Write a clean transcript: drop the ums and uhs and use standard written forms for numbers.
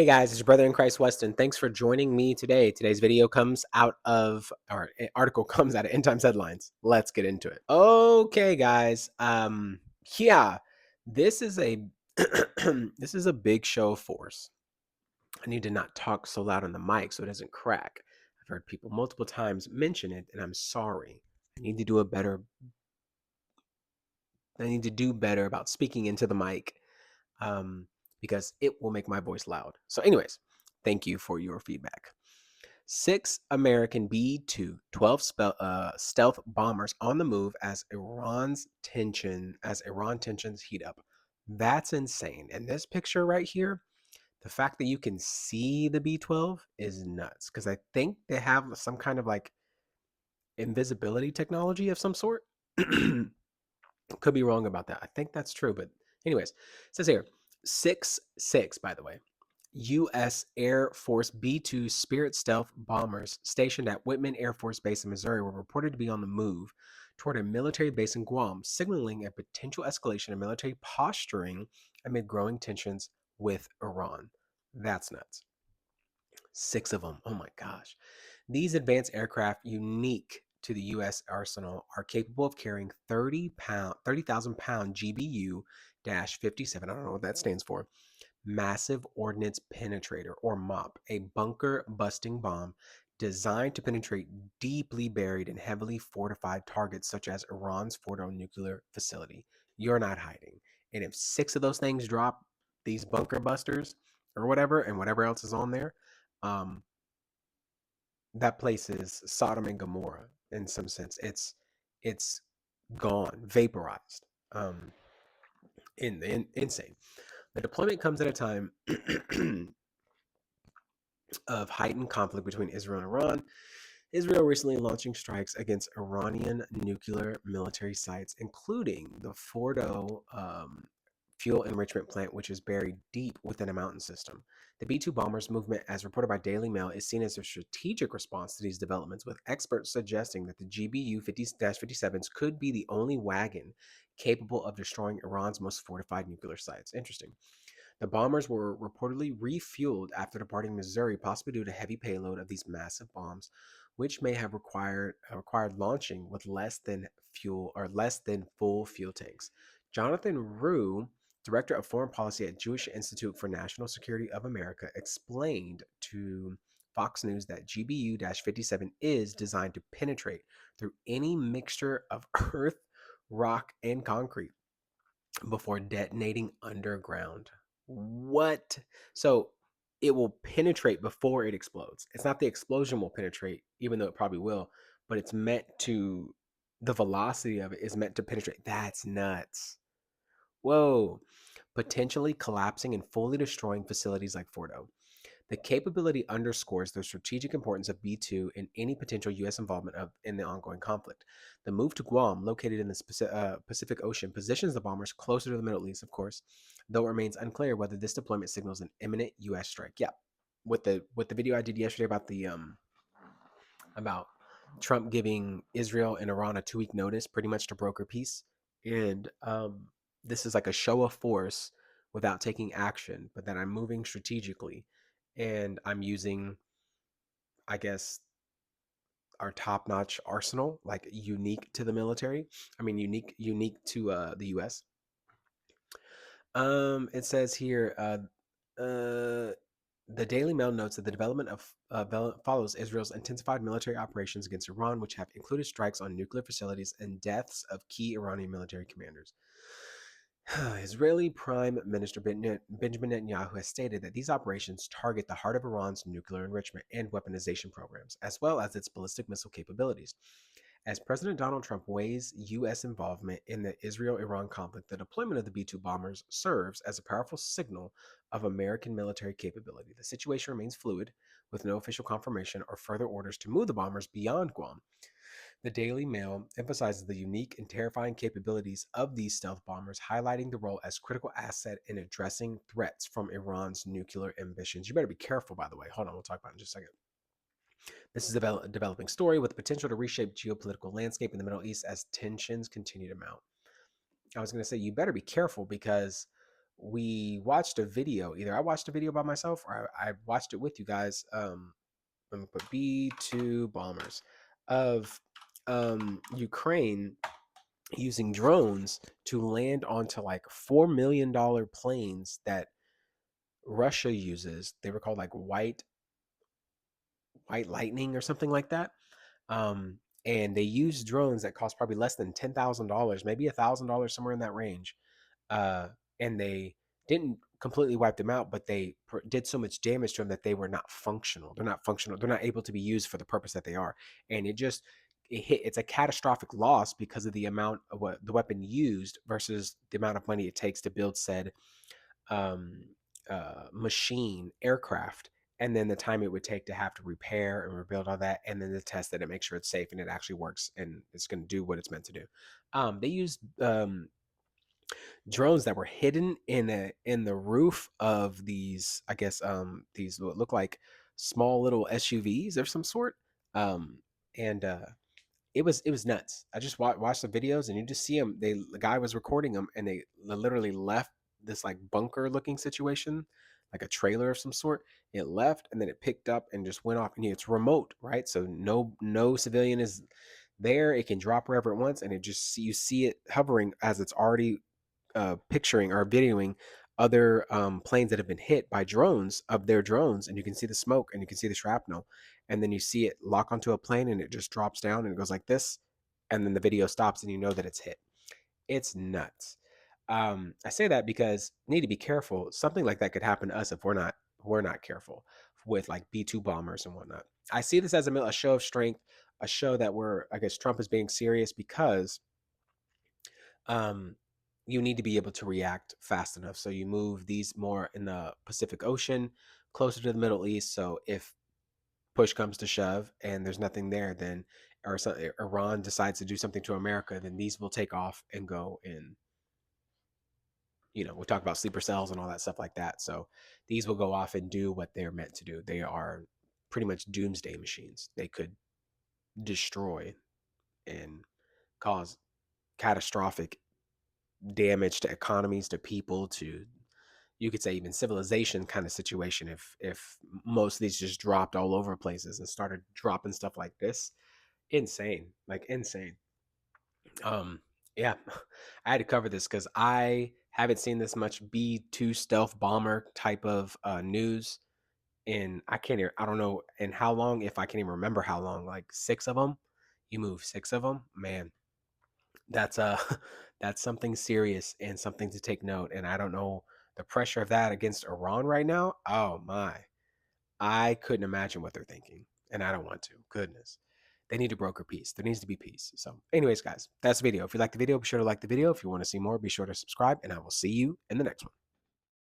Hey guys, it's your brother in Christ, Weston. Thanks for joining me today. Today's video comes out of, or an article comes out of End Times Headlines. Let's get into it. Okay, guys. Yeah, this is a this is a big show of force. I need to not talk so loud on the mic so it doesn't crack. I've heard people multiple times mention it, and I'm sorry. I need to do a better. I need to do better about speaking into the mic because it will make my voice loud. So, anyways, thank you for your feedback. 6 American B-2 12 stealth bombers on the move as Iran tensions heat up. That's insane. And this picture right here, the fact that you can see the B-12 is nuts because I think they have some kind of like invisibility technology of some sort. Could be wrong about that. I think that's true, but anyways, it says here 6 by the way. U.S. Air Force B-2 Spirit stealth bombers stationed at Whitman Air Force Base in Missouri were reported to be on the move toward a military base in Guam, signaling a potential escalation of military posturing amid growing tensions with Iran. That's nuts. 6 of them. Oh my gosh. These advanced aircraft, unique to the U.S. arsenal, are capable of carrying 30,000 pound GBU 57. I don't know what that stands for. Massive Ordnance Penetrator, or MOP, a bunker busting bomb designed to penetrate deeply buried and heavily fortified targets such as Iran's Fordo nuclear facility. You're not hiding. And if 6 of those things drop, these bunker busters or whatever, and whatever else is on there, um, that place is Sodom and Gomorrah in some sense. It's gone, vaporized. Insane. The deployment comes at a time of heightened conflict between Israel and Iran. Israel recently launching strikes against Iranian nuclear military sites, including the Fordo fuel enrichment plant, which is buried deep within a mountain system. The B-2 bombers movement, as reported by Daily Mail, is seen as a strategic response to these developments, with experts suggesting that the GBU 50-57s could be the only wagon capable of destroying Iran's most fortified nuclear sites. Interesting. The bombers were reportedly refueled after departing Missouri, possibly due to heavy payload of these massive bombs, which may have required launching with less than full fuel tanks. Jonathan Rue, director of foreign policy at Jewish Institute for National Security of America, explained to Fox News that GBU 57 is designed to penetrate through any mixture of earth, rock, and concrete before detonating underground. What? So it will penetrate before it explodes. It's not the explosion will penetrate, even though it probably will, but it's meant to, the velocity of it is meant to penetrate. That's nuts. Whoa. Potentially collapsing and fully destroying facilities like Fordo. The capability underscores the strategic importance of B-2 in any potential U.S. involvement in the ongoing conflict. The move to Guam, located in the Pacific Ocean, positions the bombers closer to the Middle East, of course, though it remains unclear whether this deployment signals an imminent U.S. strike. Yeah, with the video I did yesterday about Trump giving Israel and Iran a 2-week notice, pretty much to broker peace, and this is like a show of force without taking action, but that I'm moving strategically and I'm using, I guess, our top-notch arsenal, like unique to the military. I mean, unique to the U.S. It says here, the Daily Mail notes that the development follows Israel's intensified military operations against Iran, which have included strikes on nuclear facilities and deaths of key Iranian military commanders. Israeli Prime Minister Benjamin Netanyahu has stated that these operations target the heart of Iran's nuclear enrichment and weaponization programs, as well as its ballistic missile capabilities. As President Donald Trump weighs U.S. involvement in the Israel-Iran conflict, the deployment of the B-2 bombers serves as a powerful signal of American military capability. The situation remains fluid, with no official confirmation or further orders to move the bombers beyond Guam. The Daily Mail emphasizes the unique and terrifying capabilities of these stealth bombers, highlighting the role as critical asset in addressing threats from Iran's nuclear ambitions. You better be careful, by the way. Hold on, we'll talk about it in just a second. This is a developing story with the potential to reshape geopolitical landscape in the Middle East as tensions continue to mount. I was going to say, you better be careful because we watched a video. Either I watched a video by myself or I watched it with you guys. Let me put B-2 bombers of Ukraine using drones to land onto like $4 million planes that Russia uses. They were called like white lightning or something like that. And they use drones that cost probably less than $10,000, maybe $1,000, somewhere in that range. Uh, and they didn't completely wipe them out, but they did so much damage to them that they were not functional. They're not functional. They're not able to be used for the purpose that they are. And it's a catastrophic loss because of the amount of what the weapon used versus the amount of money it takes to build said um, machine aircraft, and then the time it would take to have to repair and rebuild all that, and then to test it and make sure it's safe and it actually works and it's going to do what it's meant to do. They used drones that were hidden in the roof of these, I guess, these what look like small little SUVs of some sort. Um, and it was nuts. I just watched the videos and you just see them. The guy was recording them and they literally left this like bunker looking situation, like a trailer of some sort. It left and then it picked up and just went off. And it's remote, right? So no civilian is there. It can drop wherever it wants, and you see it hovering as it's already picturing or videoing other planes that have been hit by drones of their drones, and you can see the smoke and you can see the shrapnel, and then you see it lock onto a plane and it just drops down and it goes like this, and then the video stops and you know that it's hit. It's nuts. I say that because we need to be careful. Something like that could happen to us if we're not careful with like B-2 bombers and whatnot. I see this as a show of strength, a show that I guess Trump is being serious because um, you need to be able to react fast enough. So you move these more in the Pacific Ocean, closer to the Middle East. So if push comes to shove and there's nothing there, then or Iran decides to do something to America, then these will take off and go in. We talk about sleeper cells and all that stuff like that. So these will go off and do what they're meant to do. They are pretty much doomsday machines. They could destroy and cause catastrophic damage to economies, to people, to, you could say, even civilization kind of situation if most of these just dropped all over places and started dropping stuff like this. Insane, like insane. Yeah, I had to cover this because I haven't seen this much B-2 stealth bomber type of news, and I don't know in how long, if I can even remember how long, like six of them. You move six of them, man. That's that's something serious and something to take note. And I don't know the pressure of that against Iran right now. Oh my. I couldn't imagine what they're thinking. And I don't want to. Goodness. They need to broker peace. There needs to be peace. So, anyways, guys, that's the video. If you like the video, be sure to like the video. If you want to see more, be sure to subscribe, and I will see you in the next one.